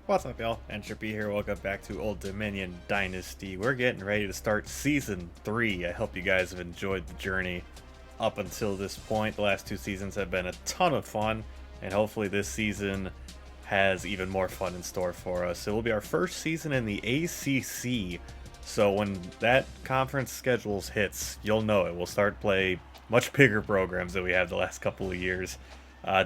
What's up, y'all? Entropy here. Welcome back to Old Dominion Dynasty. We're getting ready to start Season 3. I hope you guys have enjoyed the journey up until this point. The last two seasons have been a ton of fun, and hopefully this season has even more fun in store for us. It will be our first season in the ACC, so when that conference schedules hits, you'll know it. We'll start play much bigger programs than we have the last couple of years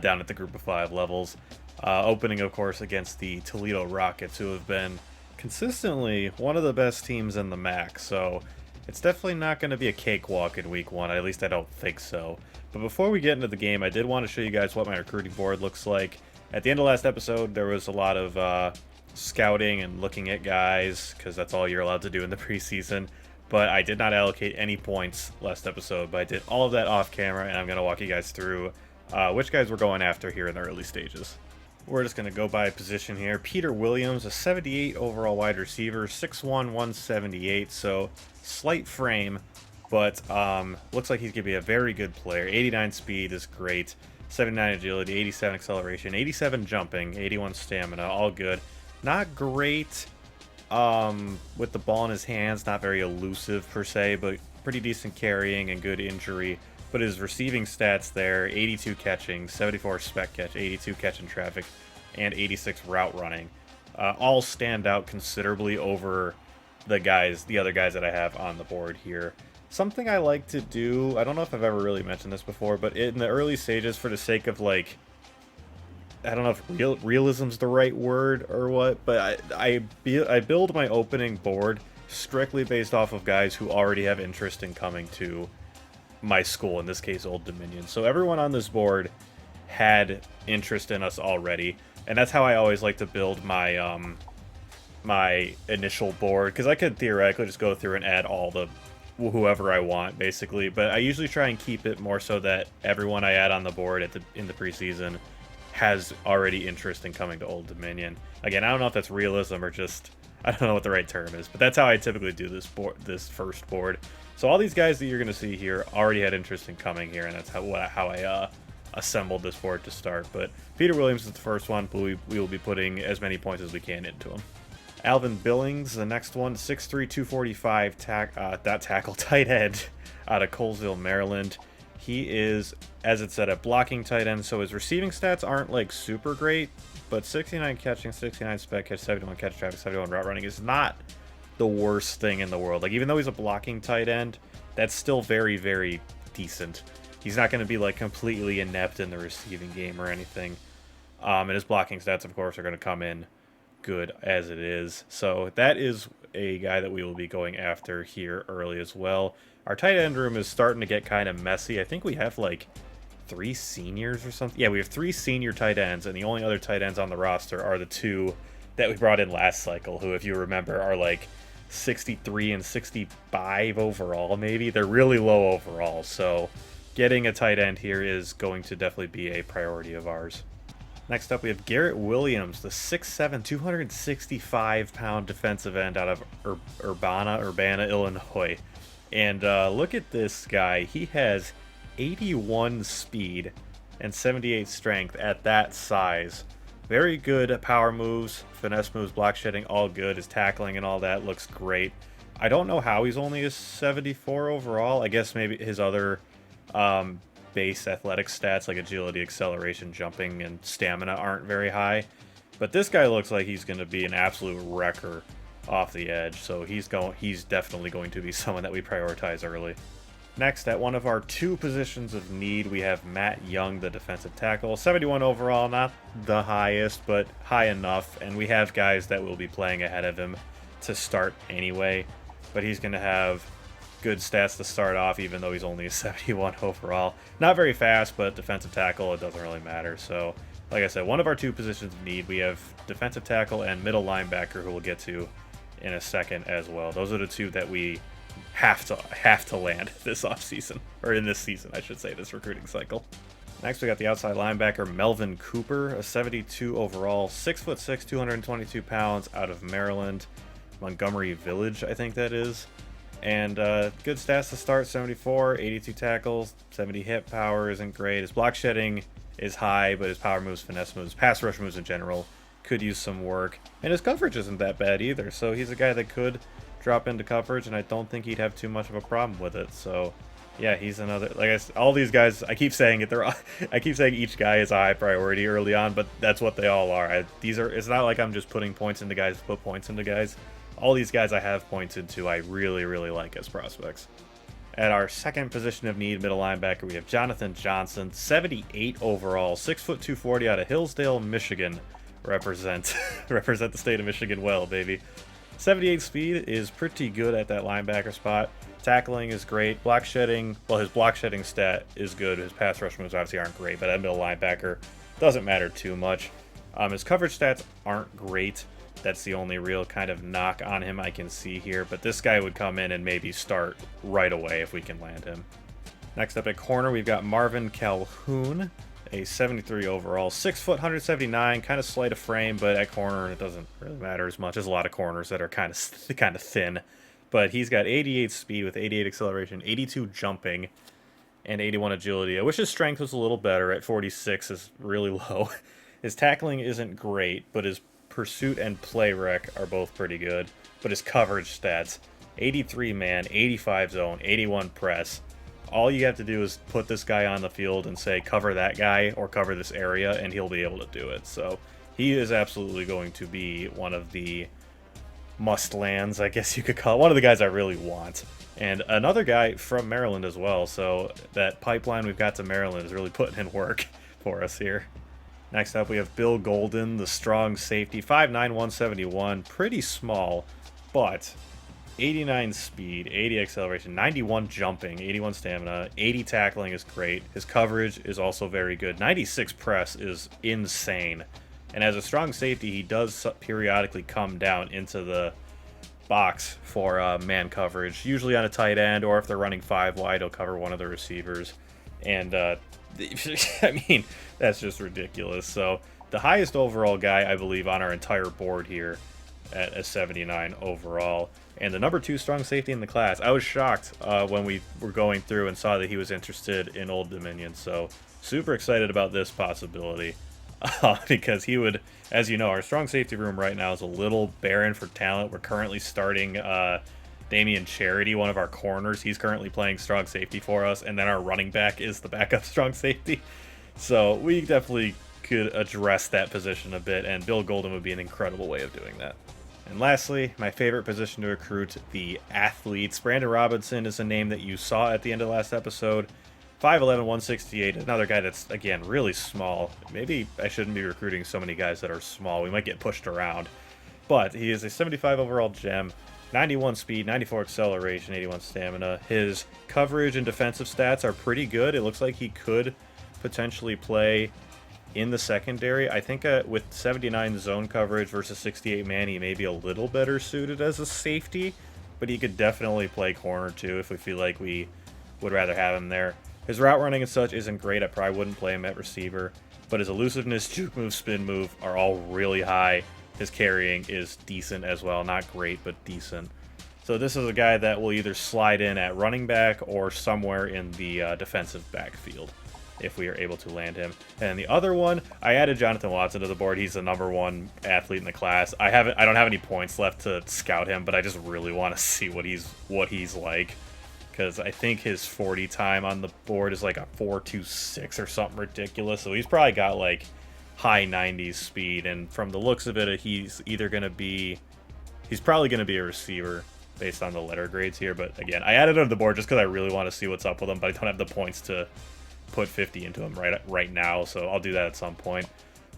down at the Group of 5 levels. Opening, of course, against the Toledo Rockets, who have been consistently one of the best teams in the MAC. So it's definitely not going to be a cakewalk in week one. At least I don't think so. But before we get into the game, I did want to show you guys what my recruiting board looks like. At the end of last episode, there was a lot of scouting and looking at guys, because that's all you're allowed to do in the preseason. But I did not allocate any points last episode, but I did all of that off camera, and I'm going to walk you guys through which guys we're going after here in the early stages. We're just going to go by position here. Peter Williams, a 78 overall wide receiver, 6'1", 178, so slight frame, but looks like he's going to be a very good player. 89 speed is great, 79 agility, 87 acceleration, 87 jumping, 81 stamina, all good. Not great with the ball in his hands, not very elusive per se, but pretty decent carrying and good injury. But his receiving stats there, 82 catching, 74 spec catch, 82 catch in traffic, and 86 route running, all stand out considerably over the other guys that I have on the board here. Something I like to do, I don't know if I've ever really mentioned this before, but in the early stages, for the sake of, like, I don't know if realism's the right word or what, but I build my opening board strictly based off of guys who already have interest in coming to my school, in this case Old Dominion. So everyone on this board had interest in us already, and that's how I always like to build my my initial board, because I could theoretically just go through and add all the whoever I want basically, but I usually try and keep it more so that everyone I add on the board in the preseason has already interest in coming to Old Dominion. Again, I don't know if that's realism or just, I don't know what the right term is, but that's how I typically do this first board. So all these guys that you're going to see here already had interest in coming here, and that's how I assembled this board to start. But Peter Williams is the first one, but we will be putting as many points as we can into him. Alvin Billings, the next one, 6'3", 245, tight end out of Colesville, Maryland. He is, as it said, a blocking tight end, so his receiving stats aren't like super great, but 69 catching, 69 spec catch, 71 catch traffic, 71 route running is not the worst thing in the world. Like, even though he's a blocking tight end, that's still very, very decent. He's not going to be like completely inept in the receiving game or anything. And his blocking stats, of course, are going to come in good as it is. So that is a guy that we will be going after here early as well. Our tight end room is starting to get kind of messy. I think we have like 3 seniors or something. Yeah, we have 3 senior tight ends, and the only other tight ends on the roster are the 2 that we brought in last cycle, who, if you remember, are like 63 and 65 overall, maybe. They're really low overall, so getting a tight end here is going to definitely be a priority of ours. Next up, we have Garrett Williams, the 6'7", 265-pound defensive end out of Urbana, Illinois. And look at this guy. He has 81 speed and 78 strength at that size. Very good power moves, finesse moves, block shedding, all good. His tackling and all that looks great. I don't know how he's only a 74 overall. I guess maybe his other base athletic stats like agility, acceleration, jumping, and stamina aren't very high. But this guy looks like he's going to be an absolute wrecker off the edge. So he's definitely going to be someone that we prioritize early. Next, at one of our 2 positions of need, we have Matt Young, the defensive tackle. 71 overall, not the highest, but high enough. And we have guys that will be playing ahead of him to start anyway. But he's going to have good stats to start off, even though he's only a 71 overall. Not very fast, but defensive tackle, it doesn't really matter. So, like I said, one of our 2 positions of need, we have defensive tackle and middle linebacker, who we'll get to in a second as well. Those are the 2 that we have to land this offseason, or in this season, I should say, this recruiting cycle. Next, we got the outside linebacker, Melvin Cooper, a 72 overall, 6'6", 222 pounds, out of Maryland, Montgomery Village, I think that is. And good stats to start, 74, 82 tackles, 70 hit power isn't great. His block shedding is high, but his power moves, finesse moves, pass rush moves in general could use some work. And his coverage isn't that bad either, so he's a guy that could drop into coverage, and I don't think he'd have too much of a problem with it. So yeah, he's another, like I said, all these guys, I keep saying it, they're all, I keep saying each guy is a high priority early on, but that's what they all are. It's not like I'm just putting points into guys to put points into guys. All these guys I have points into I really, really like as prospects. At our second position of need, middle linebacker, we have Jonathan Johnson, 78 overall, 6', 240 out of Hillsdale, Michigan. Represent the state of Michigan well, baby. 78 speed is pretty good at that linebacker spot. Tackling is great. Block shedding, well, his block shedding stat is good. His pass rush moves obviously aren't great, but at middle linebacker doesn't matter too much. His coverage stats aren't great. That's the only real kind of knock on him I can see here, but this guy would come in and maybe start right away if we can land him. Next up at corner, we've got Marvin Calhoun, a 73 overall, 6', 179, kind of slight of frame, but at corner it doesn't really matter as much. There's a lot of corners that are kind of thin, but he's got 88 speed with 88 acceleration, 82 jumping, and 81 agility. I wish his strength was a little better. At 46 is really low. His tackling isn't great, but his pursuit and play rec are both pretty good, but his coverage stats, 83 man, 85 zone, 81 press. All you have to do is put this guy on the field and say cover that guy or cover this area, and he'll be able to do it. So he is absolutely going to be one of the must lands, I guess you could call it, one of the guys I really want. And another guy from Maryland as well, so that pipeline we've got to Maryland is really putting in work for us here. Next up, we have Bill Golden, the strong safety, 5'9", 171, pretty small, but 89 speed, 80 acceleration, 91 jumping, 81 stamina, 80 tackling is great. His coverage is also very good. 96 press is insane. And as a strong safety, he does periodically come down into the box for man coverage, usually on a tight end, or if they're running 5 wide, he'll cover one of the receivers. And I mean, that's just ridiculous. So the highest overall guy, I believe, on our entire board here at a 79 overall, and the number 2 strong safety in the class. I was shocked when we were going through and saw that he was interested in Old Dominion, so super excited about this possibility because he would, as you know, our strong safety room right now is a little barren for talent. We're currently starting Damian Charity, one of our corners. He's currently playing strong safety for us, and then our running back is the backup strong safety. So we definitely could address that position a bit, and Bill Golden would be an incredible way of doing that. And lastly, my favorite position to recruit, the athletes. Brandon Robinson is a name that you saw at the end of last episode. 5'11", 168, another guy that's, again, really small. Maybe I shouldn't be recruiting so many guys that are small. We might get pushed around. But he is a 75 overall gem. 91 speed, 94 acceleration, 81 stamina. His coverage and defensive stats are pretty good. It looks like he could potentially play in the secondary. I think with 79 zone coverage versus 68 man, he may be a little better suited as a safety, but he could definitely play corner too if we feel like we would rather have him there. His route running and such isn't great. I probably wouldn't play him at receiver, but his elusiveness, juke move, spin move are all really high. His carrying is decent as well. Not great, but decent. So this is a guy that will either slide in at running back or somewhere in the defensive backfield if we are able to land him. And the other one, I added Jonathan Watson to the board. He's the number 1 athlete in the class. I don't have any points left to scout him, but I just really want to see what he's like, because I think his 40 time on the board is like a 4.26 or something ridiculous. So he's probably got like high 90s speed, and from the looks of it, he's probably going to be a receiver based on the letter grades here. But again, I added him to the board just because I really want to see what's up with him, but I don't have the points to put 50 into him right now, so I'll do that at some point.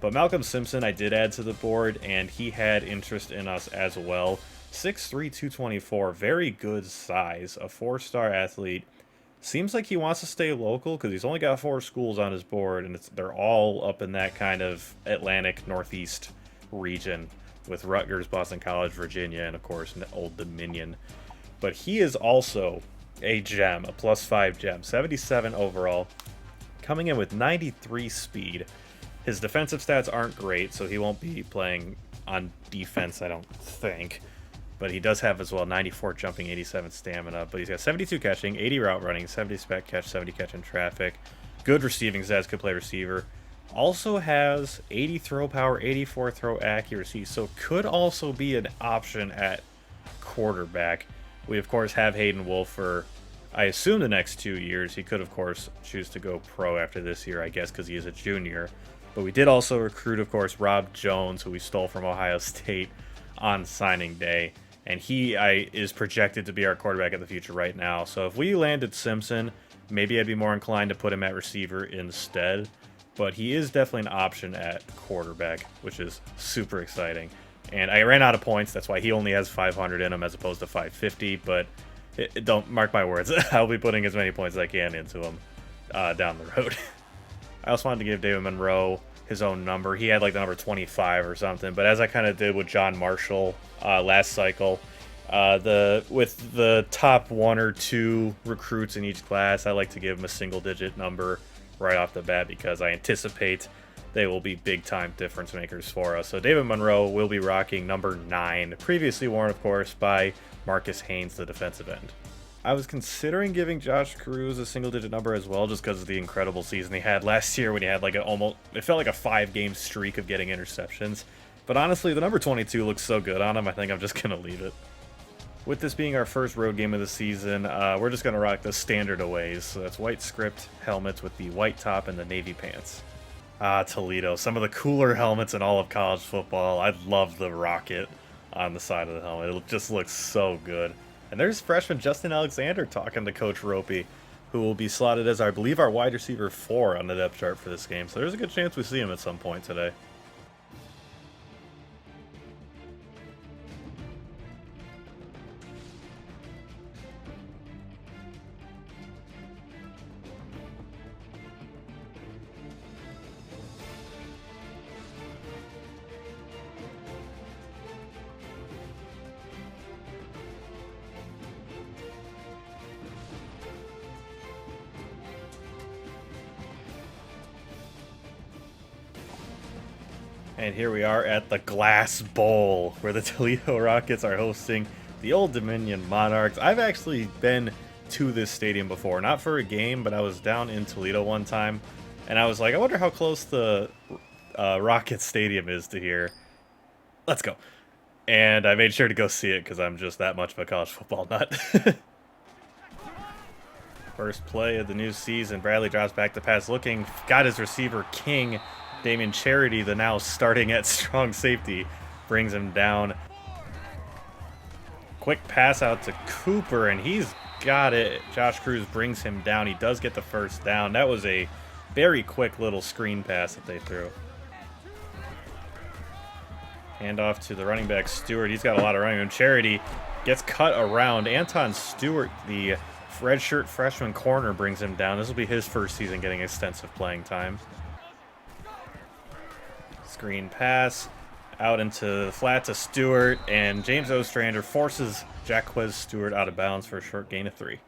But Malcolm Simpson I did add to the board, and he had interest in us as well. 6'3", 224, very good size, a 4-star athlete. Seems like he wants to stay local because he's only got 4 schools on his board, and they're all up in that kind of Atlantic Northeast region with Rutgers, Boston College, Virginia, and of course Old Dominion. But he is also a gem, a +5 gem, 77 overall, coming in with 93 speed. His defensive stats aren't great, so he won't be playing on defense, I don't think. But he does have as well 94 jumping, 87 stamina. But he's got 72 catching, 80 route running, 70 spec catch, 70 catch in traffic. Good receiving stats, could play receiver. Also has 80 throw power, 84 throw accuracy, so could also be an option at quarterback. We, of course, have Hayden Wolf for, I assume, the next 2 years. He could, of course, choose to go pro after this year, I guess, because he is a junior. But we did also recruit, of course, Rob Jones, who we stole from Ohio State on signing day. And he is projected to be our quarterback of the future right now. So if we landed Simpson, maybe I'd be more inclined to put him at receiver instead. But he is definitely an option at quarterback, which is super exciting. And I ran out of points. That's why he only has 500 in him as opposed to 550. But don't mark my words. I'll be putting as many points as I can into him down the road. I also wanted to give David Monroe his own number. He had like the number 25 or something. But as I kind of did with John Marshall last cycle, with the top 1 or 2 recruits in each class, I like to give them a single-digit number right off the bat because I anticipate they will be big-time difference makers for us. So David Monroe will be rocking number 9, previously worn, of course, by Marcus Haynes, the defensive end. I was considering giving Josh Cruz a single-digit number as well, just because of the incredible season he had last year when he had like it felt like a 5-game streak of getting interceptions. But honestly, the number 22 looks so good on him, I think I'm just going to leave it. With this being our first road game of the season, we're just going to rock the standard aways. So that's white script helmets with the white top and the navy pants. Toledo. Some of the cooler helmets in all of college football. I love the rocket on the side of the helmet. It just looks so good. And there's freshman Justin Alexander talking to Coach Ropy, who will be slotted as, I believe, our wide receiver 4 on the depth chart for this game. So there's a good chance we see him at some point today. And here we are at the Glass Bowl, where the Toledo Rockets are hosting the Old Dominion Monarchs. I've actually been to this stadium before, not for a game, but I was down in Toledo one time, and I was like, I wonder how close the Rockets Stadium is to here. Let's go. And I made sure to go see it because I'm just that much of a college football nut. First play of the new season, Bradley drops back to pass looking, got his receiver king, Damian Charity, the now starting at strong safety, brings him down. Quick pass out to Cooper, and he's got it. Josh Cruz brings him down. He does get the first down. That was a very quick little screen pass that they threw. Hand off to the running back, Stewart. He's got a lot of running room. Charity gets cut around. Anton Stewart, the redshirt freshman corner, brings him down. This will be his first season getting extensive playing time. Screen pass out into the flat to Stewart, and James Ostrander forces Jacquez Stewart out of bounds for a short gain of 3.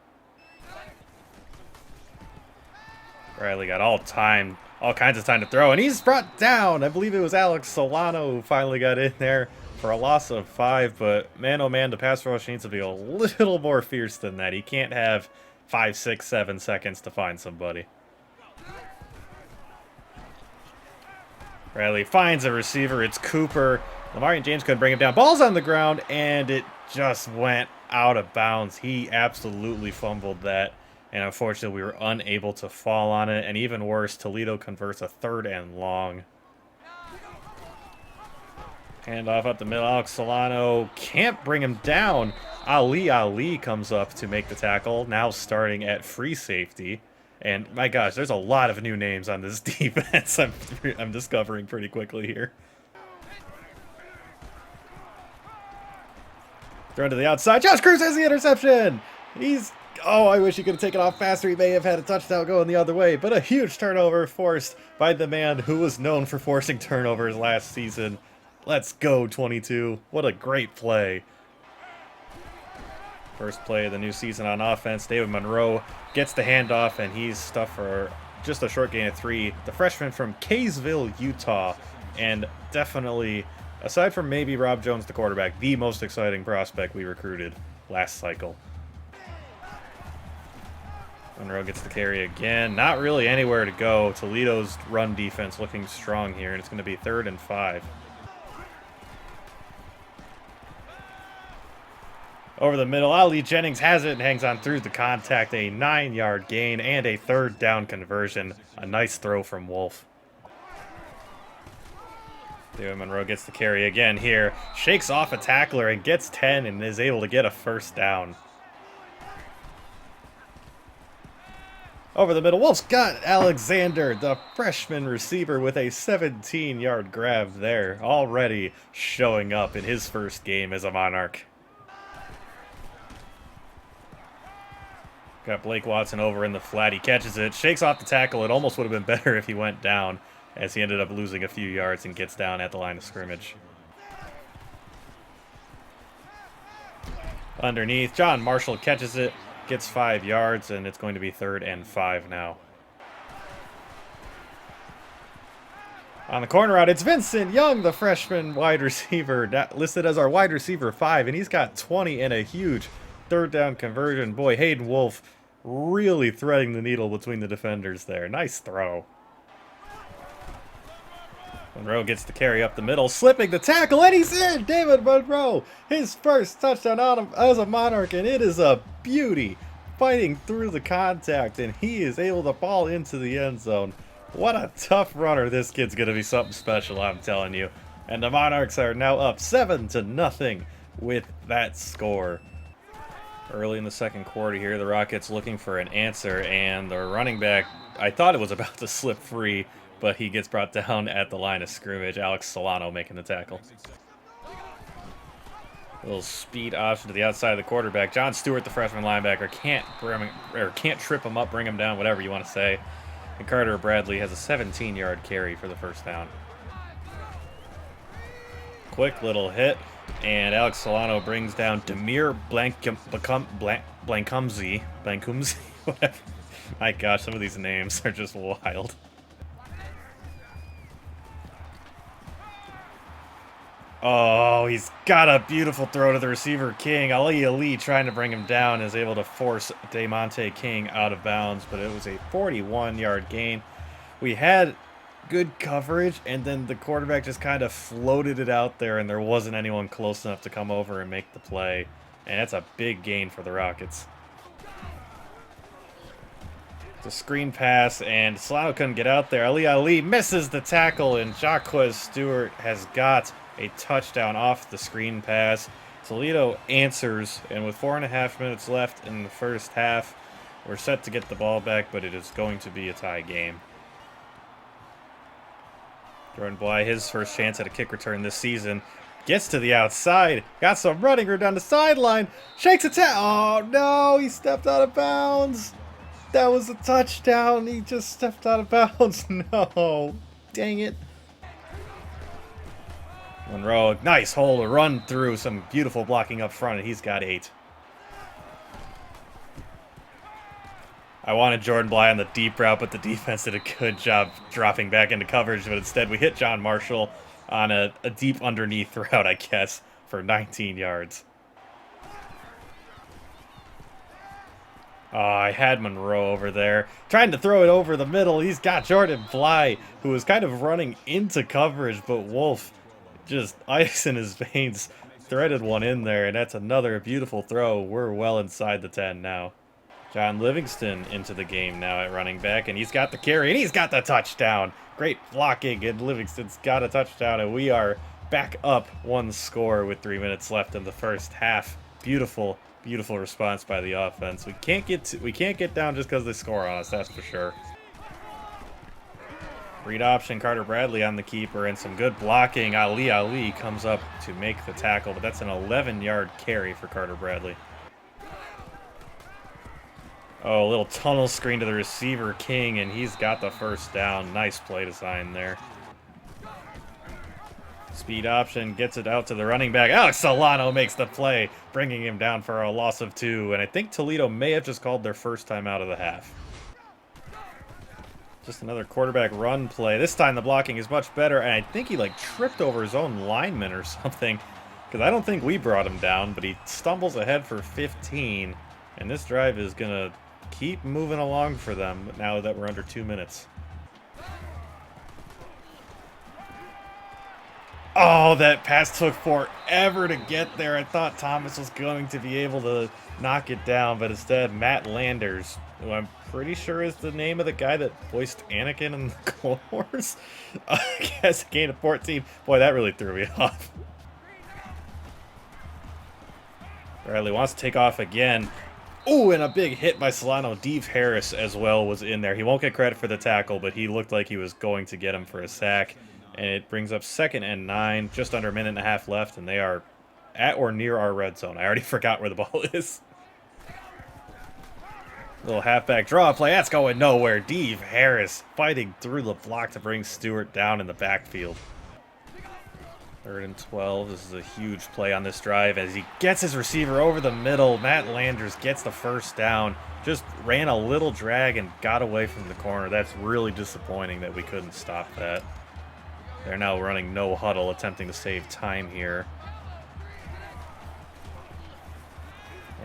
Riley got all kinds of time to throw, and he's brought down. I believe it was Alex Solano who finally got in there for a loss of 5, but man, oh man, the pass rush needs to be a little more fierce than that. He can't have 5, 6, 7 seconds to find somebody. Riley finds a receiver. It's Cooper. Lamarian James couldn't bring him down. Ball's on the ground, and it just went out of bounds. He absolutely fumbled that, and unfortunately, we were unable to fall on it. And even worse, Toledo converts a 3rd and long. Handoff up the middle. Alex Solano can't bring him down. Ali comes up to make the tackle, now starting at free safety. And my gosh, there's a lot of new names on this defense. I'm discovering pretty quickly here. Thrown to the outside. Josh Cruz has the interception. I wish he could have taken off faster. He may have had a touchdown going the other way, but a huge turnover forced by the man who was known for forcing turnovers last season. Let's go, 22. What a great play. First play of the new season on offense. David Monroe gets the handoff, and he's stuffed for just a short gain of 3. The freshman from Kaysville, Utah, and definitely, aside from maybe Rob Jones, the quarterback, the most exciting prospect we recruited last cycle. Monroe gets the carry again. Not really anywhere to go. Toledo's run defense looking strong here, and it's going to be 3rd and 5. Over the middle, Ali Jennings has it and hangs on through the contact. A 9-yard gain and a 3rd down conversion. A nice throw from Wolf. Monroe gets the carry again here. Shakes off a tackler and gets 10 and is able to get a 1st down. Over the middle, Wolf's got Alexander, the freshman receiver, with a 17-yard grab there. Already showing up in his first game as a Monarch. Got Blake Watson over in the flat. He catches it, shakes off the tackle. It almost would have been better if he went down, as he ended up losing a few yards and gets down at the line of scrimmage. Underneath, John Marshall catches it, gets 5 yards, and it's going to be 3rd and 5 now. On the corner route, it's Vincent Young, the freshman wide receiver, listed as our wide receiver 5, and he's got 20 and a huge 3rd down conversion. Boy, Hayden Wolf really threading the needle between the defenders there. Nice throw. Monroe gets the carry up the middle, slipping the tackle, and he's in! David Monroe, his first touchdown as a Monarch, and it is a beauty. Fighting through the contact, and he is able to ball into the end zone. What a tough runner. This kid's going to be something special, I'm telling you. And the Monarchs are now up 7-0 with that score. Early in the second quarter here, the Rockets looking for an answer, and the running back, I thought it was about to slip free, but he gets brought down at the line of scrimmage. Alex Solano making the tackle. A little speed option to the outside of the quarterback. John Stewart, the freshman linebacker, can't trip him up, bring him down, whatever you want to say. And Carter Bradley has a 17-yard carry for the 1st down. Quick little hit, and Alex Solano brings down Demir Blankumzi, whatever. My gosh, some of these names are just wild. Oh, he's got a beautiful throw to the receiver, King. Ali trying to bring him down is able to force DeMonte King out of bounds, but it was a 41-yard gain. We had good coverage, and then the quarterback just kind of floated it out there, and there wasn't anyone close enough to come over and make the play. And that's a big gain for the Rockets. It's a screen pass, and Solano couldn't get out there. Ali misses the tackle, and Jaquez Stewart has got a touchdown off the screen pass. Toledo answers, and with 4.5 minutes left in the first half, we're set to get the ball back, but it is going to be a tie game. Jordan Bly, his first chance at a kick return this season, gets to the outside, got some running room down the sideline, shakes a oh no, he stepped out of bounds. That was a touchdown, he just stepped out of bounds. No, dang it. Monroe, nice hole to run through, some beautiful blocking up front, and he's got 8. I wanted Jordan Bly on the deep route, but the defense did a good job dropping back into coverage, but instead we hit John Marshall on a deep underneath route, I guess, for 19 yards. Oh, I had Monroe over there, trying to throw it over the middle. He's got Jordan Bly, who was kind of running into coverage, but Wolf, just ice in his veins, threaded one in there, and that's another beautiful throw. We're well inside the 10 now. John Livingston into the game now at running back, and he's got the carry, and he's got the touchdown. Great blocking, and Livingston's got a touchdown, and we are back up 1 score with 3 minutes left in the first half. Beautiful, beautiful response by the offense. We can't get down just because they score on us, that's for sure. Read option, Carter Bradley on the keeper, and some good blocking. Ali comes up to make the tackle, but that's an 11-yard carry for Carter Bradley. Oh, a little tunnel screen to the receiver, King, and he's got the 1st down. Nice play design there. Speed option, gets it out to the running back. Alex Solano makes the play, bringing him down for a loss of 2, and I think Toledo may have just called their first time out of the half. Just another quarterback run play. This time the blocking is much better, and I think he tripped over his own lineman or something, because I don't think we brought him down, but he stumbles ahead for 15, and this drive is going to keep moving along for them now that we're under 2 minutes. Oh, that pass took forever to get there. I thought Thomas was going to be able to knock it down, but instead Matt Landers, who I'm pretty sure is the name of the guy that voiced Anakin in the Clone Wars, has a gain of 14. Boy, that really threw me off. Bradley wants to take off again. Ooh, and a big hit by Solano. Dave Harris as well was in there. He won't get credit for the tackle, but he looked like he was going to get him for a sack. And it brings up 2nd and 9, just under a minute and a half left, and they are at or near our red zone. I already forgot where the ball is. Little halfback draw play. That's going nowhere. Dave Harris fighting through the block to bring Stewart down in the backfield. 3rd and 12. This is a huge play on this drive as he gets his receiver over the middle. Matt Landers gets the first down. Just ran a little drag and got away from the corner. That's really disappointing that we couldn't stop that. They're now running no huddle, attempting to save time here.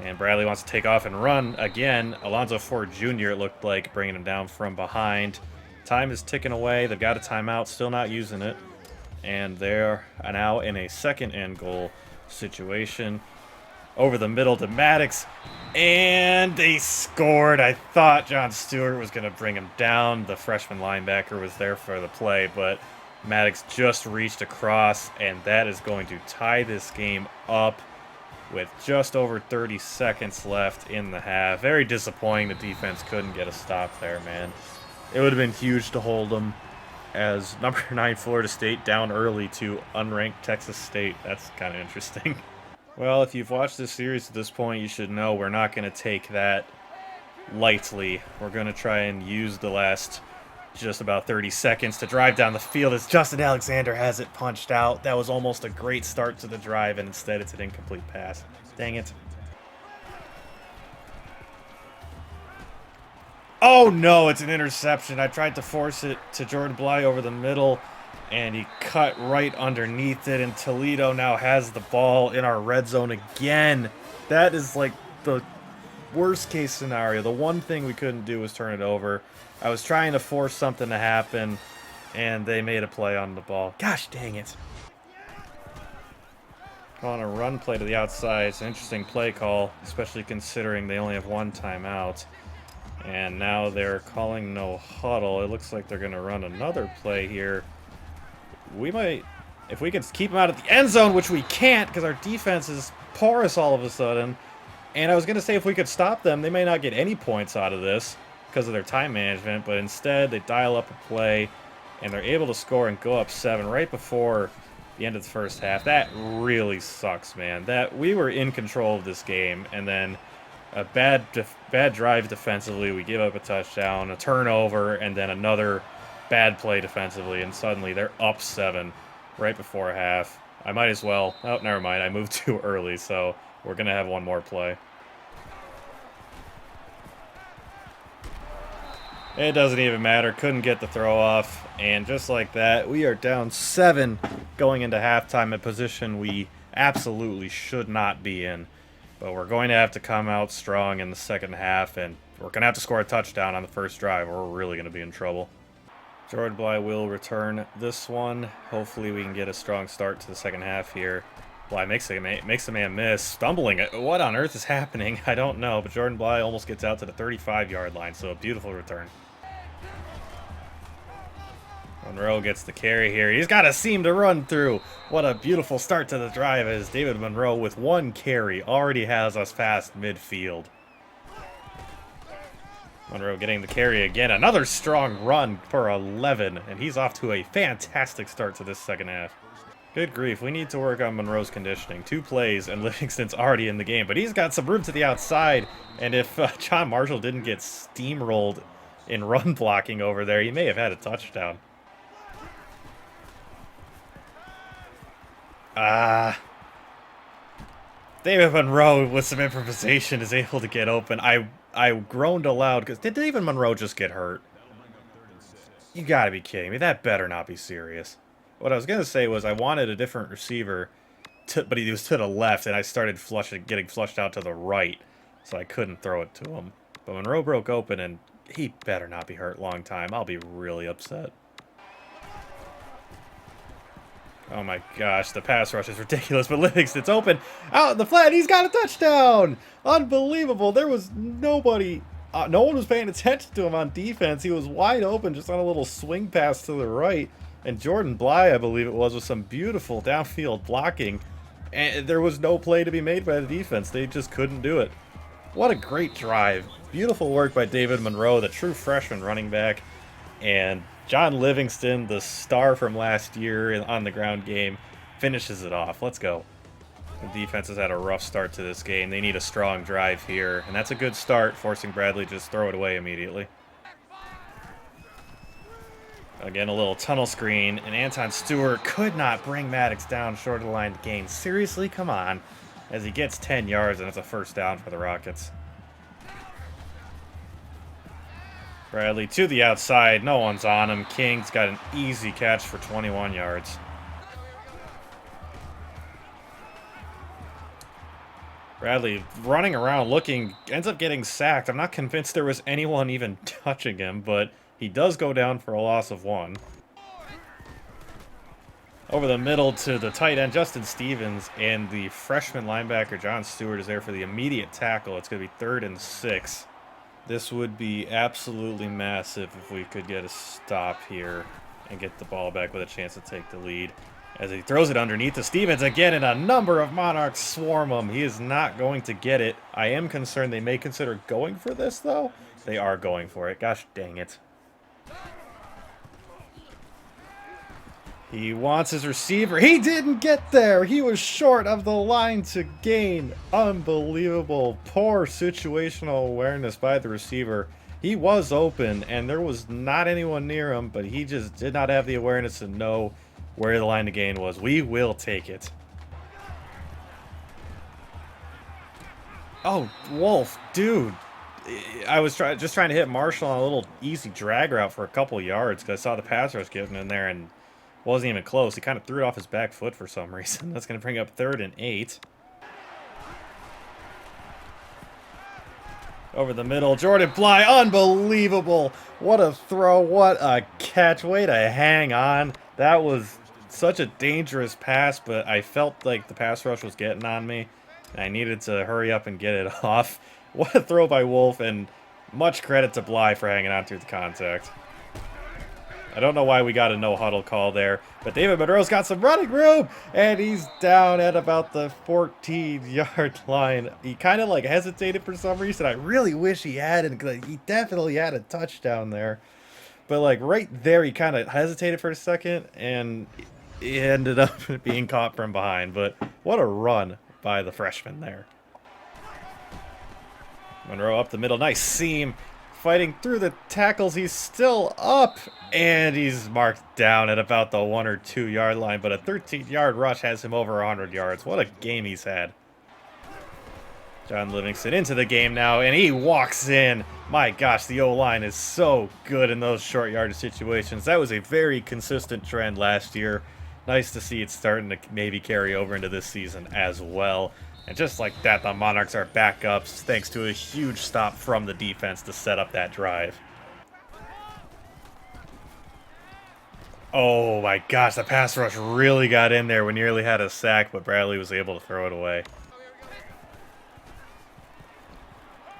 And Bradley wants to take off and run again. Alonzo Ford Jr., it looked like, bringing him down from behind. Time is ticking away. They've got a timeout, still not using it. And they're now in a 2nd and goal situation. Over the middle to Maddox. And they scored. I thought John Stewart was going to bring him down. The freshman linebacker was there for the play, but Maddox just reached across, and that is going to tie this game up with just over 30 seconds left in the half. Very disappointing the defense couldn't get a stop there, man. It would have been huge to hold them as number 9 Florida State down early to unranked Texas State. That's kind of interesting. Well, if you've watched this series at this point, you should know we're not going to take that lightly. We're going to try and use the last just about 30 seconds to drive down the field as Justin Alexander has it punched out. That was almost a great start to the drive, and instead it's an incomplete pass. Dang it. Oh no, it's an interception. I tried to force it to Jordan Bly over the middle, and he cut right underneath it, and Toledo now has the ball in our red zone again. That is like the worst case scenario. The one thing we couldn't do was turn it over. I was trying to force something to happen, and they made a play on the ball. Gosh dang it. Calling a run play to the outside. It's an interesting play call, especially considering they only have 1 timeout. And now they're calling no huddle. It looks like they're going to run another play here. We might, if we could keep them out of the end zone, which we can't because our defense is porous all of a sudden. And I was going to say if we could stop them, they may not get any points out of this because of their time management, but instead they dial up a play and they're able to score and go up 7 right before the end of the first half. That really sucks, man. That we were in control of this game, and then a bad drive defensively, we give up a touchdown, a turnover, and then another bad play defensively, and suddenly they're up 7 right before half. I might as well, oh, never mind, I moved too early, so we're going to have one more play. It doesn't even matter. Couldn't get the throw off. And just like that, we are down 7 going into halftime, a position we absolutely should not be in. But we're going to have to come out strong in the second half, and we're going to have to score a touchdown on the first drive, or we're really going to be in trouble. Jordan Bly will return this one. Hopefully we can get a strong start to the second half here. Bly makes the man miss. Stumbling. What on earth is happening? I don't know, but Jordan Bly almost gets out to the 35-yard line, so a beautiful return. Monroe gets the carry here. He's got a seam to run through. What a beautiful start to the drive as David Monroe with 1 carry already has us past midfield. Monroe getting the carry again. Another strong run for 11, and he's off to a fantastic start to this second half. Good grief, we need to work on Monroe's conditioning. 2 plays, and Livingston's already in the game, but he's got some room to the outside, and if John Marshall didn't get steamrolled in run blocking over there, he may have had a touchdown. David Monroe with some improvisation is able to get open. I groaned aloud because did David Monroe just get hurt? You gotta be kidding me. That better not be serious. What I was gonna say was I wanted a different receiver, but he was to the left, and I started getting flushed out to the right, so I couldn't throw it to him. But Monroe broke open, and he better not be hurt long time. I'll be really upset. Oh my gosh, the pass rush is ridiculous, but Livingston's open, out in the flat, he's got a touchdown! Unbelievable, there was nobody, no one was paying attention to him on defense. He was wide open, just on a little swing pass to the right, and Jordan Bly, I believe it was, with some beautiful downfield blocking, and there was no play to be made by the defense. They just couldn't do it. What a great drive. Beautiful work by David Monroe, the true freshman running back, and John Livingston, the star from last year on the ground game, finishes it off. Let's go. The defense has had a rough start to this game. They need a strong drive here, and that's a good start, forcing Bradley to just throw it away immediately. Again, a little tunnel screen, and Anton Stewart could not bring Maddox down short of the line to gain. Seriously? Come on. As he gets 10 yards, and it's a first down for the Rockets. Bradley to the outside. No one's on him. King's got an easy catch for 21 yards. Bradley running around looking, ends up getting sacked. I'm not convinced there was anyone even touching him, but he does go down for a loss of 1. Over the middle to the tight end, Justin Stevens, and the freshman linebacker, John Stewart, is there for the immediate tackle. It's going to be 3rd and 6. This would be absolutely massive if we could get a stop here and get the ball back with a chance to take the lead. As he throws it underneath to Stevens again, and a number of Monarchs swarm him. He is not going to get it. I am concerned they may consider going for this, though. They are going for it. Gosh dang it. He wants his receiver. He didn't get there. He was short of the line to gain. Unbelievable. Poor situational awareness by the receiver. He was open, and there was not anyone near him, but he just did not have the awareness to know where the line to gain was. We will take it. Oh, Wolf, dude. I was just trying to hit Marshall on a little easy drag route for a couple yards because I saw the pass rush getting in there, and wasn't even close. He kind of threw it off his back foot for some reason. That's going to bring up 3rd and 8. Over the middle, Jordan Bly, unbelievable. What a throw, what a catch. Way to hang on. That was such a dangerous pass, but I felt like the pass rush was getting on me. And I needed to hurry up and get it off. What a throw by Wolf, and much credit to Bly for hanging on through the contact. I don't know why we got a no-huddle call there, but David Monroe's got some running room, and he's down at about the 14-yard line. He kind of like hesitated for some reason. I really wish he hadn't, because he definitely had a touchdown there. But like right there, he kind of hesitated for a second, and he ended up being caught from behind. But what a run by the freshman there. Monroe up the middle, nice seam. Fighting through the tackles, he's still up, and he's marked down at about the 1 or 2 yard line, but a 13-yard rush has him over 100 yards. What a game he's had. John Livingston into the game now, and he walks in. My gosh, the O-line is so good in those short yardage situations. That was a very consistent trend last year. Nice to see it starting to maybe carry over into this season as well. And just like that, the Monarchs are back up thanks to a huge stop from the defense to set up that drive. Oh my gosh, the pass rush really got in there. We nearly had a sack, but Bradley was able to throw it away.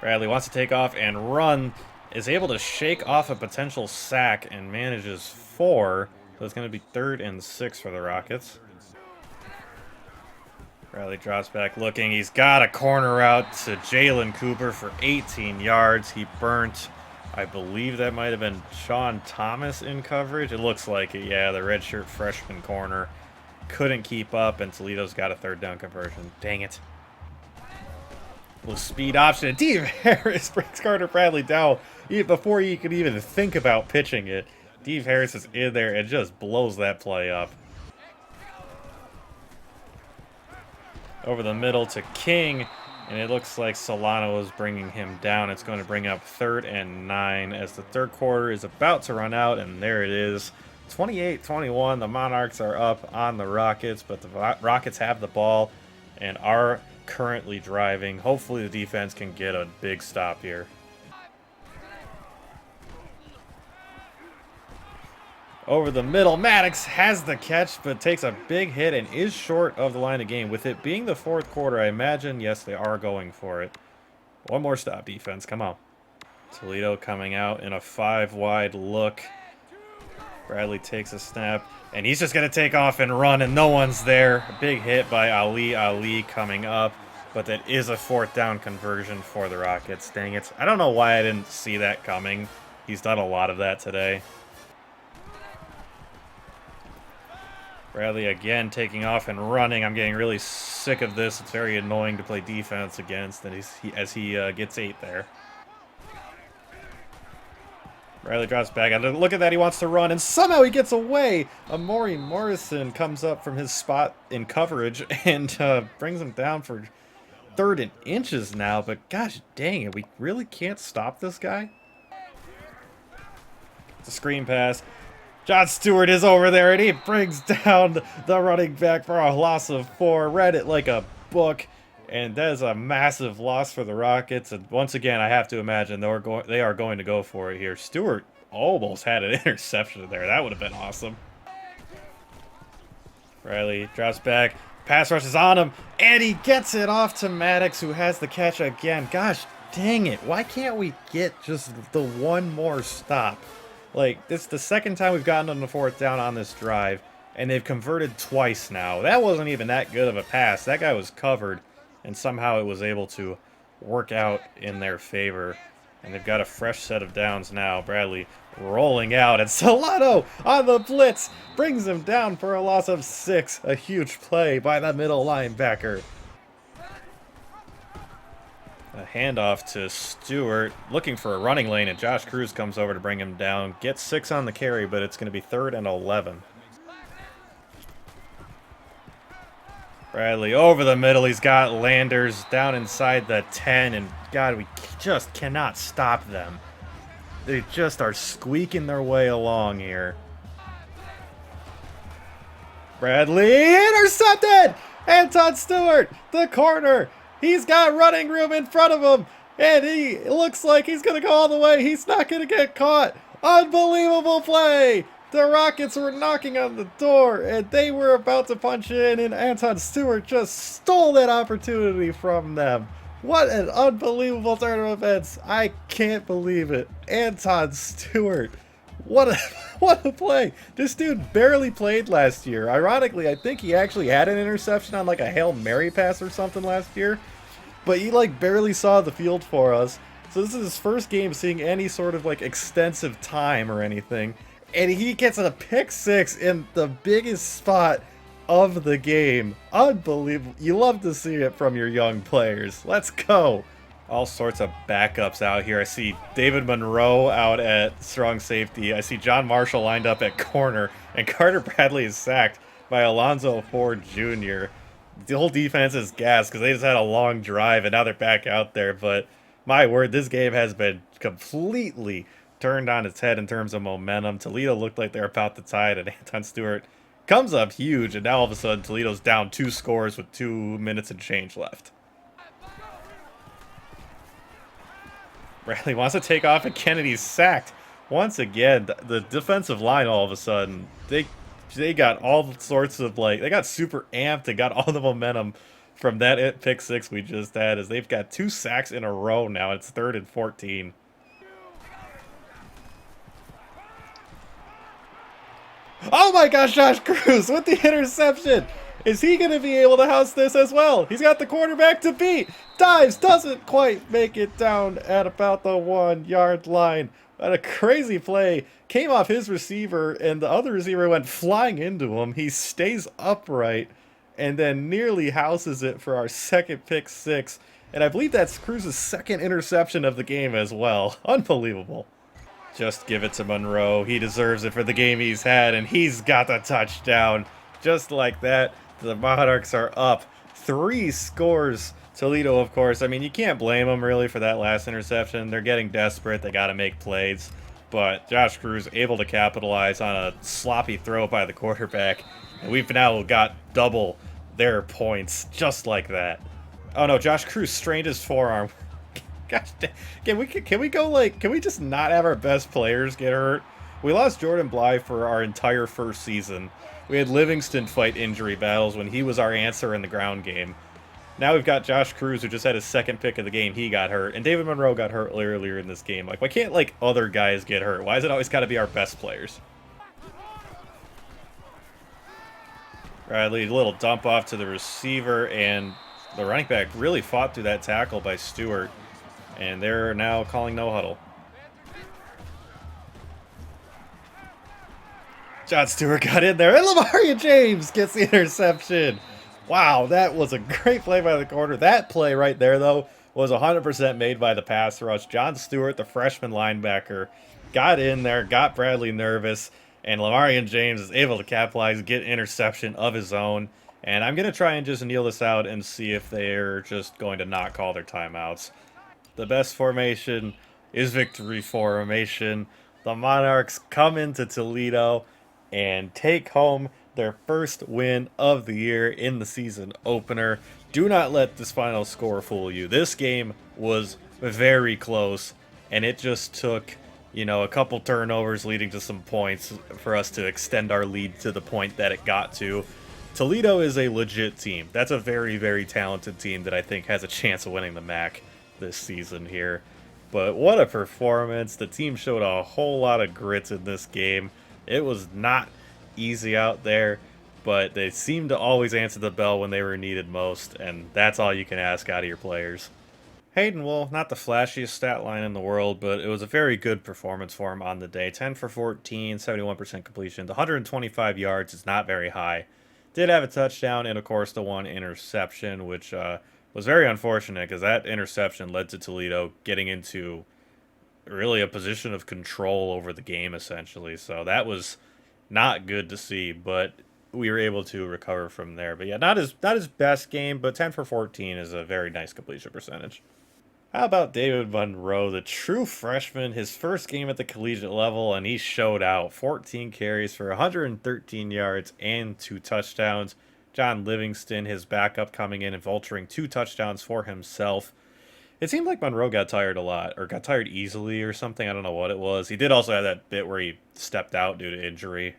Bradley wants to take off and run, is able to shake off a potential sack and manages 4. So it's going to be 3rd and 6 for the Rockets. Bradley drops back looking. He's got a corner out to Jalen Cooper for 18 yards. He burnt, I believe that might have been Sean Thomas in coverage. It looks like it, yeah, the redshirt freshman corner. Couldn't keep up, and Toledo's got a 3rd down conversion. Dang it. Little speed option, and Dave Harris brings Carter Bradley down before he could even think about pitching it. Dave Harris is in there and just blows that play up. Over the middle to King, and it looks like Solano is bringing him down. It's going to bring up 3rd and 9 as the 3rd quarter is about to run out, and there it is. 28-21, the Monarchs are up on the Rockets, but the Rockets have the ball and are currently driving. Hopefully the defense can get a big stop here. Over the middle, Maddox has the catch, but takes a big hit and is short of the line of game. With it being the fourth quarter, I imagine, yes, they are going for it. One more stop, defense. Come on. Toledo coming out in a 5-wide look. Bradley takes a snap, and he's just going to take off and run, and no one's there. A big hit by Ali coming up, but that is a fourth down conversion for the Rockets. Dang it. I don't know why I didn't see that coming. He's done a lot of that today. Bradley again taking off and running. I'm getting really sick of this. It's very annoying to play defense against, and as he gets 8 there. Bradley drops back. And look at that. He wants to run, and somehow he gets away. Amori Morrison comes up from his spot in coverage and brings him down for 3rd and inches now. But gosh dang it, we really can't stop this guy. It's a screen pass. John Stewart is over there, and he brings down the running back for a loss of 4. Read it like a book, and that is a massive loss for the Rockets. And once again, I have to imagine they are going to go for it here. Stewart almost had an interception there. That would have been awesome. Riley drops back. Pass rushes on him, and he gets it off to Maddox, who has the catch again. Gosh dang it. Why can't we get just the one more stop? Like, this is the second time we've gotten on the 4th down on this drive, and they've converted twice now. That wasn't even that good of a pass. That guy was covered, and somehow it was able to work out in their favor. And they've got a fresh set of downs now. Bradley rolling out, and Solano on the blitz brings him down for a loss of 6. A huge play by the middle linebacker. A handoff to Stewart, looking for a running lane, and Josh Cruz comes over to bring him down. Gets 6 on the carry, but it's going to be 3rd and 11. Bradley over the middle. He's got Landers down inside the 10, and God, we just cannot stop them. They just are squeaking their way along here. Bradley intercepted! Anton Stewart, the corner. He's got running room in front of him, and he looks like he's going to go all the way. He's not going to get caught. Unbelievable play. The Rockets were knocking on the door, and they were about to punch in, and Anton Stewart just stole that opportunity from them. What an unbelievable turn of events. I can't believe it. Anton Stewart. What a play. This dude barely played last year. Ironically, I think he actually had an interception on like a Hail Mary pass or something last year. But he like barely saw the field for us. So this is his first game seeing any sort of like extensive time or anything. And he gets a pick 6 in the biggest spot of the game. Unbelievable. You love to see it from your young players. Let's go. All sorts of backups out here. I see David Monroe out at strong safety. I see John Marshall lined up at corner. And Carter Bradley is sacked by Alonzo Ford Jr. The whole defense is gassed because they just had a long drive and now they're back out there. But my word, this game has been completely turned on its head in terms of momentum. Toledo looked like they're about to tie it, and Anton Stewart comes up huge. And now all of a sudden Toledo's down 2 scores with 2 minutes and change left. Bradley wants to take off, and Kennedy's sacked. Once again, the defensive line all of a sudden, they got all sorts of, like, they got super amped and got all the momentum from that pick 6 we just had, as they've got 2 sacks in a row now. It's 3rd and 14. Oh my gosh, Josh Cruz with the interception. Is he going to be able to house this as well? He's got the quarterback to beat. Dives, doesn't quite make it down at about the 1-yard line. But a crazy play. Came off his receiver, and the other receiver went flying into him. He stays upright and then nearly houses it for our second pick 6. And I believe that's Cruz's 2nd interception of the game as well. Unbelievable. Just give it to Monroe. He deserves it for the game he's had, and he's got the touchdown. Just like that, the Monarchs are up 3 scores. Toledo, of course, I mean, you can't blame them really for that last interception. They're getting desperate. They got to make plays. But Josh Cruz able to capitalize on a sloppy throw by the quarterback. And we've now got double their points just like that. Oh no, Josh Cruz strained his forearm. Gosh, can we go like, can we just not have our best players get hurt? We lost Jordan Bly for our entire first season. We had Livingston fight injury battles when he was our answer in the ground game. Now we've got Josh Cruz, who just had his second pick of the game. He got hurt. And David Monroe got hurt earlier in this game. Like, why can't, like, other guys get hurt? Why is it always got to be our best players? Bradley, a little dump off to the receiver, and the running back really fought through that tackle by Stewart. And they're now calling no huddle. John Stewart got in there, and Lamarian James gets the interception. Wow, that was a great play by the corner. That play right there, though, was 100% made by the pass rush. John Stewart, the freshman linebacker, got in there, got Bradley nervous, and Lamarian James is able to capitalize, get interception of his own. And I'm going to try and just kneel this out and see if they're just going to not call their timeouts. The best formation is victory formation. The Monarchs come into Toledo and take home their first win of the year in the season opener. Do not let this final score fool you. This game was very close, and it just took, you know, a couple turnovers leading to some points for us to extend our lead to the point that it got to. Toledo is a legit team. That's a very, very talented team that I think has a chance of winning the MAC this season here. But what a performance. The team showed a whole lot of grit in this game. It was not easy out there, but they seemed to always answer the bell when they were needed most, and that's all you can ask out of your players. Hayden, well, not the flashiest stat line in the world, but it was a very good performance for him on the day. 10 for 14, 71% completion. The 125 yards is not very high. Did have a touchdown and, of course, the one interception, which was very unfortunate because that interception led to Toledo getting into really a position of control over the game, essentially. So that was not good to see, but we were able to recover from there. But yeah, not his best game, but 10 for 14 is a very nice completion percentage. How about David Monroe, the true freshman, his first game at the collegiate level, and he showed out. 14 carries for 113 yards and 2 touchdowns. John Livingston, his backup, coming in and vulturing 2 touchdowns for himself. It seemed like Monroe got tired a lot, or got tired easily or something. I don't know what it was. He did also have that bit where he stepped out due to injury.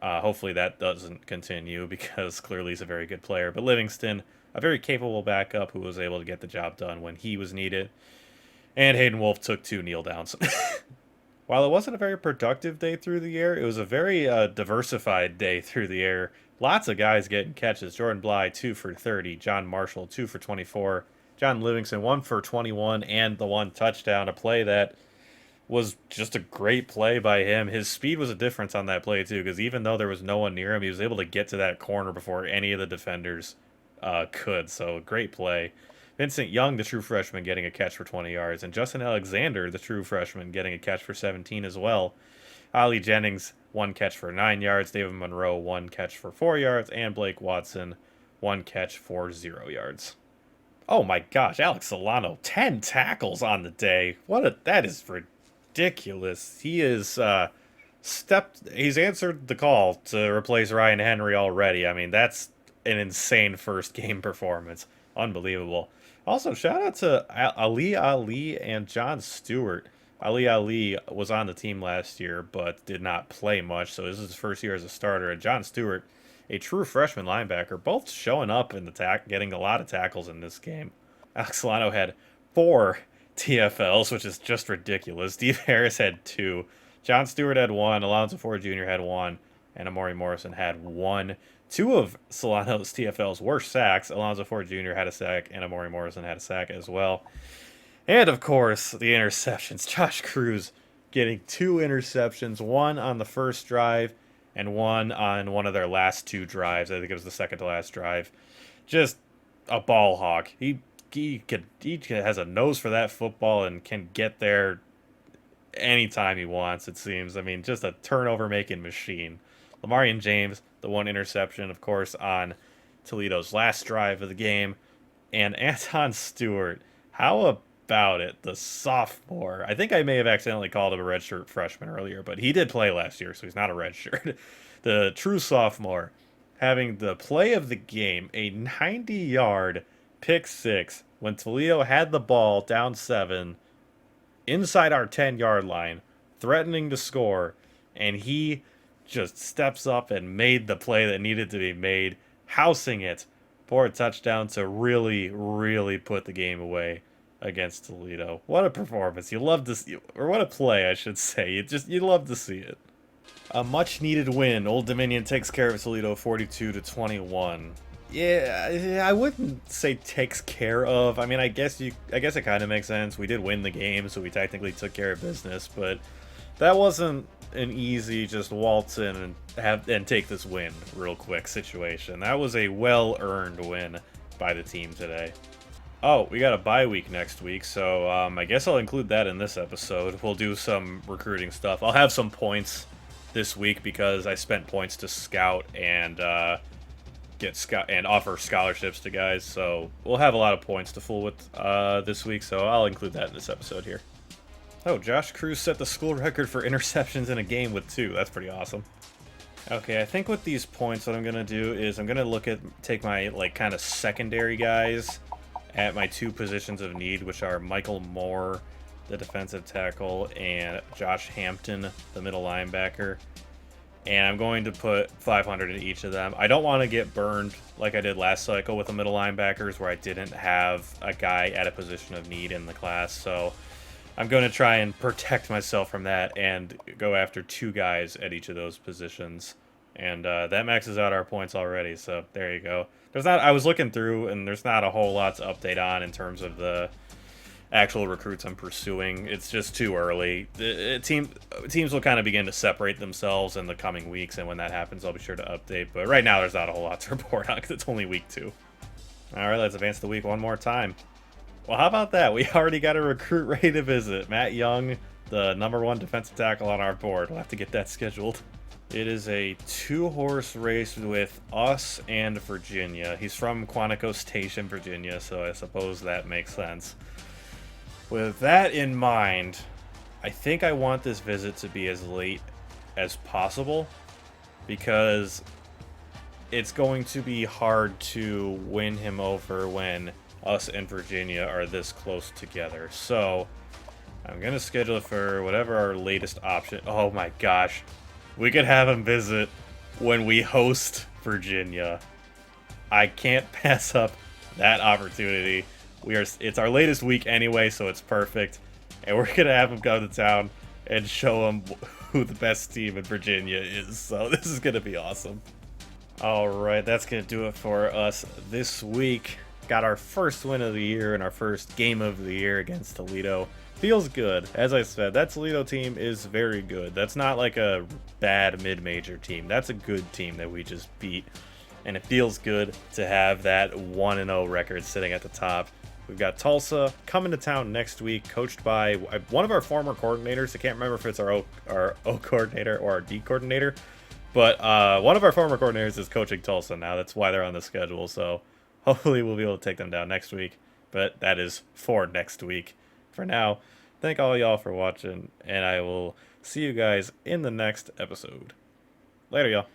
Hopefully that doesn't continue because clearly he's a very good player. But Livingston, a very capable backup who was able to get the job done when he was needed. And Hayden Wolf took 2 kneel downs. While it wasn't a very productive day through the air, it was a very diversified day through the air. Lots of guys getting catches. Jordan Bly, 2 for 30. John Marshall, 2 for 24. John Livingston, 1 for 21, and the 1 touchdown. A play that was just a great play by him. His speed was a difference on that play, too, because even though there was no one near him, he was able to get to that corner before any of the defenders could. So, great play. Vincent Young, the true freshman, getting a catch for 20 yards. And Justin Alexander, the true freshman, getting a catch for 17 as well. Ali Jennings, 1 catch for 9 yards. David Monroe, 1 catch for 4 yards. And Blake Watson, 1 catch for 0 yards. Oh my gosh, Alex Solano, 10 tackles on the day. That is ridiculous. He is he's answered the call to replace Ryan Henry already. I mean, that's an insane first game performance. Unbelievable. Also, shout out to Ali and John Stewart. Ali was on the team last year, but did not play much, so this is his first year as a starter. And John Stewart, a true freshman linebacker, both showing up in the getting a lot of tackles in this game. Alex Solano had 4 TFLs, which is just ridiculous. Steve Harris had 2. John Stewart had 1. Alonzo Ford Jr. had 1. And Amari Morrison had 1. 2 of Solano's TFLs were sacks. Alonzo Ford Jr. had a sack, and Amari Morrison had a sack as well. And, of course, the interceptions. Josh Cruz getting 2 interceptions, 1 on the first drive and 1 on one of their last 2 drives. I think it was the second to last drive. Just a ball hawk. He has a nose for that football and can get there anytime he wants, it seems. I mean, just a turnover-making machine. Lamarian James, the 1 interception, of course, on Toledo's last drive of the game. And Anton Stewart, how about it, the sophomore. I think I may have accidentally called him a redshirt freshman earlier, but he did play last year, so he's not a redshirt. The true sophomore having the play of the game, a 90-yard pick 6 when Toledo had the ball down 7 inside our 10-yard line, threatening to score, and he just steps up and made the play that needed to be made, housing it for a touchdown to really, really put the game away against Toledo. What a performance. You love to see, or what a play, I should say. You love to see it. A much needed win. Old Dominion takes care of Toledo 42-21. Yeah, I wouldn't say takes care of. I mean, I guess it kind of makes sense. We did win the game, so we technically took care of business, but that wasn't an easy just waltz in and take this win real quick situation. That was a well-earned win by the team today. Oh, we got a bye week next week, so I guess I'll include that in this episode. We'll do some recruiting stuff. I'll have some points this week because I spent points to scout and offer scholarships to guys, so we'll have a lot of points to fool with this week, so I'll include that in this episode here. Oh, Josh Cruz set the school record for interceptions in a game with 2. That's pretty awesome. Okay, I think with these points, what I'm going to do is I'm going to take my, kind of secondary guys at my 2 positions of need, which are Michael Moore, the defensive tackle, and Josh Hampton, the middle linebacker. And I'm going to put 500 in each of them. I don't want to get burned like I did last cycle with the middle linebackers where I didn't have a guy at a position of need in the class. So I'm going to try and protect myself from that and go after 2 guys at each of those positions. And that maxes out our points already, so there you go. I was looking through, and there's not a whole lot to update on in terms of the actual recruits I'm pursuing. It's just too early. Teams will kind of begin to separate themselves in the coming weeks, and when that happens, I'll be sure to update. But right now, there's not a whole lot to report on because it's only week 2. All right, let's advance the week one more time. Well, how about that? We already got a recruit ready to visit. Matt Young, the #1 defensive tackle on our board. We'll have to get that scheduled. It is a 2-horse race with us and Virginia. He's from Quantico Station, Virginia, so I suppose that makes sense. With that in mind, I think I want this visit to be as late as possible because it's going to be hard to win him over when us and Virginia are this close together. So I'm going to schedule it for whatever our latest option. Oh my gosh. We could have him visit when we host Virginia. I can't pass up that opportunity. It's our latest week anyway, so it's perfect. And we're going to have him come to town and show him who the best team in Virginia is. So this is going to be awesome. All right, that's going to do it for us this week. Got our first win of the year and our first game of the year against Toledo. Feels good. As I said, that Toledo team is very good. That's not like a bad mid-major team. That's a good team that we just beat. And it feels good to have that 1-0 record sitting at the top. We've got Tulsa coming to town next week, coached by one of our former coordinators. I can't remember if it's our O coordinator or our D coordinator. But one of our former coordinators is coaching Tulsa now. That's why they're on the schedule. So hopefully we'll be able to take them down next week. But that is for next week. For now, thank all y'all for watching, and I will see you guys in the next episode. Later, y'all.